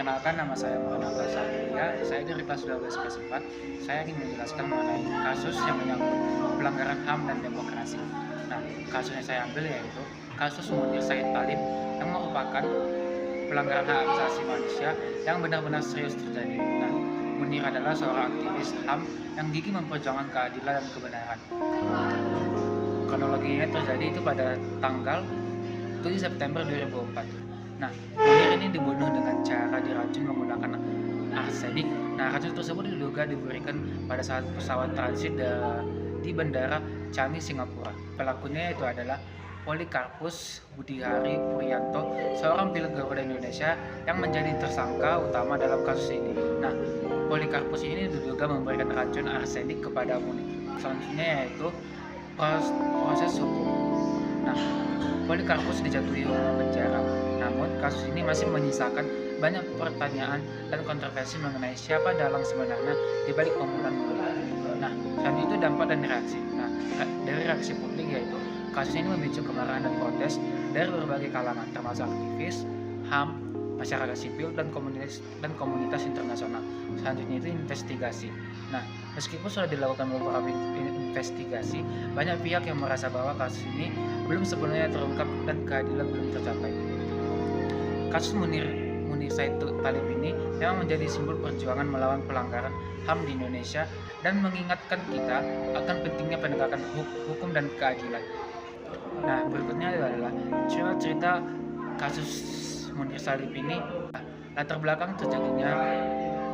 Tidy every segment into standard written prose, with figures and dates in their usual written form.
Perkenalkan, nama saya Muhammad Satria. Saya dari kelas 12 kelas 4. Saya ingin menjelaskan mengenai kasus yang menyangkut pelanggaran HAM dan demokrasi. Nah, kasus yang saya ambil yaitu kasus Munir Said Talib yang merupakan pelanggaran hak asasi manusia yang benar-benar serius terjadi. Nah, Munir adalah seorang aktivis HAM yang gigih memperjuangkan keadilan dan kebenaran. Kronologinya terjadi itu pada tanggal 7 September 2004. Nah, Munir ini dibunuh dengan cara diracun menggunakan arsenik. Nah, racun tersebut diduga diberikan pada saat pesawat transit di Bandara Changi, Singapura. Pelakunya itu adalah Polikarpus Budihari Purianto, seorang pilot Garuda Indonesia yang menjadi tersangka utama dalam kasus ini. Nah, Polikarpus ini diduga memberikan racun arsenik kepada Munir. Selanjutnya yaitu proses hukum. Nah, Polikarpus dijatuhi hukuman penjara. Namun, kasus ini masih menyisakan banyak pertanyaan dan kontroversi mengenai siapa dalang sebenarnya di balik pembunuhan Munir. Nah, selain itu dampak dan reaksi. Nah, dari reaksi publik yaitu kasus ini memicu kemarahan dan protes dari berbagai kalangan, termasuk aktivis, HAM, masyarakat sipil, dan komunitas internasional. Selanjutnya itu investigasi. Nah, meskipun sudah dilakukan beberapa investigasi, banyak pihak yang merasa bahwa kasus ini belum sepenuhnya terungkap dan keadilan belum tercapai. Kasus Munir Said Talib ini memang menjadi simbol perjuangan melawan pelanggaran HAM di Indonesia dan mengingatkan kita akan pentingnya penegakan hukum dan keadilan. Nah, berikutnya adalah cerita kasus Munir Talib ini. Latar belakang terjadinya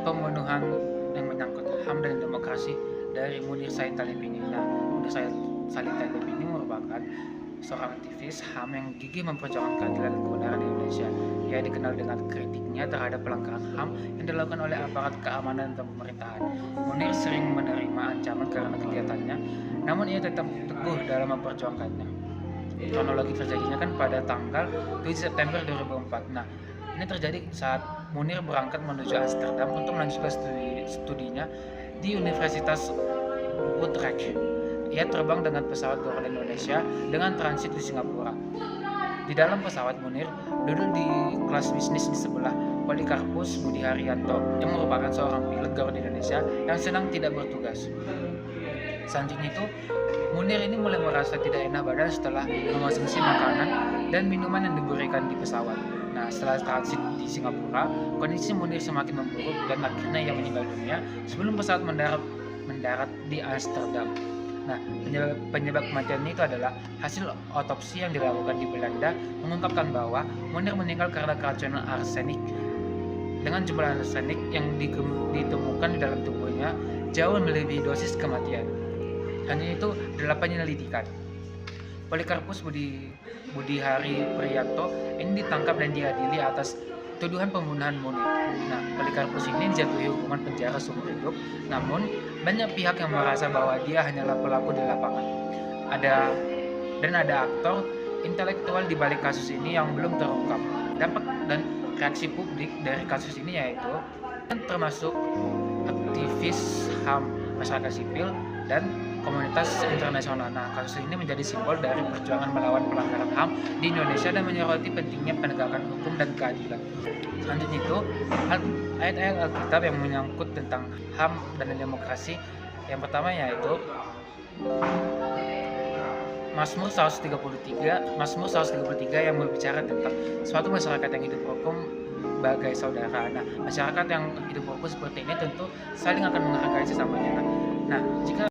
pembunuhan yang menyangkut HAM dan demokrasi dari Munir Said Talib ini. Nah, Munir Said Talib ini merupakan seorang aktivis HAM yang gigih memperjuangkan keadilan dan kebenaran di Indonesia. Ia dikenal dengan kritiknya terhadap pelanggaran HAM yang dilakukan oleh aparat keamanan dan pemerintahan. Munir sering menerima ancaman karena kegiatannya, namun ia tetap teguh dalam memperjuangkannya. Kronologi terjadinya kan pada tanggal 7 September 2004. Nah, ini terjadi saat Munir berangkat menuju Amsterdam untuk melanjutkan studinya di Universitas Utrecht. Ia terbang dengan pesawat Garuda Indonesia dengan transit di Singapura. Di dalam pesawat, Munir duduk di kelas bisnis di sebelah Polikarpus Budiharianto yang merupakan seorang pilot Garuda Indonesia yang sedang tidak bertugas. Selanjutnya itu, Munir ini mulai merasa tidak enak badan setelah mengonsumsi makanan dan minuman yang diberikan di pesawat. Nah, setelah transit di Singapura, kondisi Munir semakin memburuk dan akhirnya ia meninggal dunia sebelum pesawat mendarat di Amsterdam. Nah, penyebab kematian itu adalah hasil otopsi yang dilakukan di Belanda mengungkapkan bahwa Munir meninggal karena keracunan arsenik dengan jumlah arsenik yang ditemukan di dalam tubuhnya jauh melebihi dosis kematian. Hanya itu dalam penyelidikan. Polikarpus Budihari Priyanto ini ditangkap dan diadili atas tuduhan pembunuhan Munir. Nah, Polikarpus ini dijatuhi hukuman penjara seumur hidup, namun banyak pihak yang merasa bahwa dia hanyalah pelaku di lapangan. Ada aktor intelektual di balik kasus ini yang belum terungkap. Dampak dan reaksi publik dari kasus ini yaitu termasuk aktivis HAM, masyarakat sipil, dan komunitas internasional. Nah, kasus ini menjadi simbol dari perjuangan melawan pelanggaran HAM di Indonesia dan menyoroti pentingnya penegakan hukum dan keadilan. Selanjutnya itu, ayat-ayat Alkitab yang menyangkut tentang HAM dan demokrasi. Yang pertama yaitu Mazmur 133 yang berbicara tentang suatu masyarakat yang hidup rukun bagai saudara. Nah, masyarakat yang hidup rukun seperti ini tentu saling akan menghargai sesamanya. Nah, jika